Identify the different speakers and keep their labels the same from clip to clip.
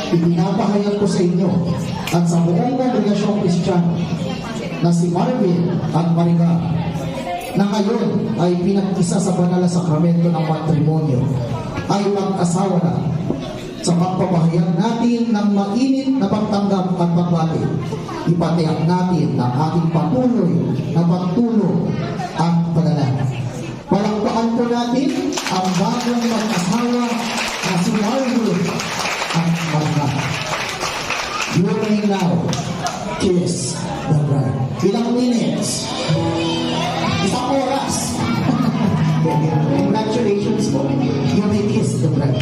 Speaker 1: Ipinapahayag ko sa inyo at sa buong kongregasyong Kristiyano na si Marvin at Maricar na ngayon ay pinag-isa sa banal na sakramento ng matrimonyo ay mag-asawa na sa pagpapahayag natin ng mainit na pagtanggap at pagbati. Ipatiyak natin ng ating patuloy na pagtulong at panalangin. Palakpakan po natin ang bagong mag-asawa na si Marvin at Maricar. You may now kiss the bride. Ilang minutes? Isang oras. Congratulations po. You may kiss the bride.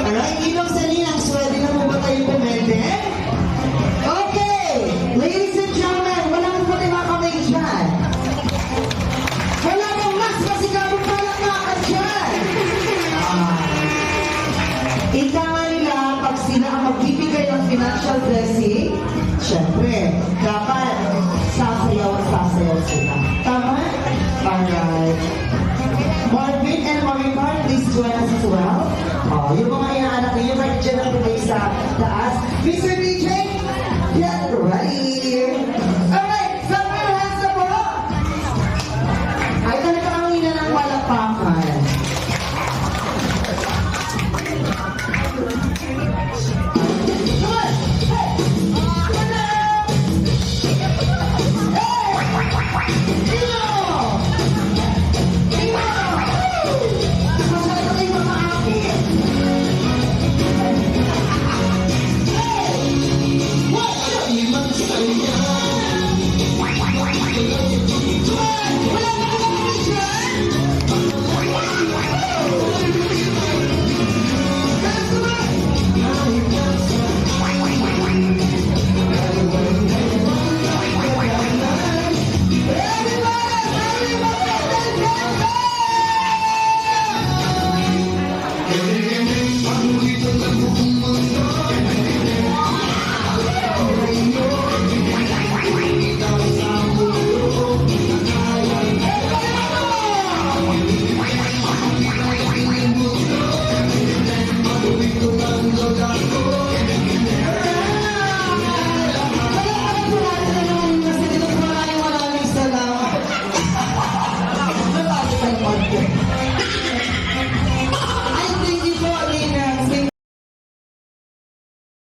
Speaker 1: Alright, Ninong sa Ninang, ready na po ba tayo pumende? Okay, ladies and gentlemen, walang po tayo mga kamay dyan. Wala pong mas masigabong palakpakan dyan. Ika nga nila, pag sila ang magbibigay ng financial blessing, syempre, dapat sasayaw at sasayaw sila. Tama? Alright. Marvin and Maricar, please join us as well. Yung mga inaanak niyo, right dyan ang bigay sa taas. Mr. DJ,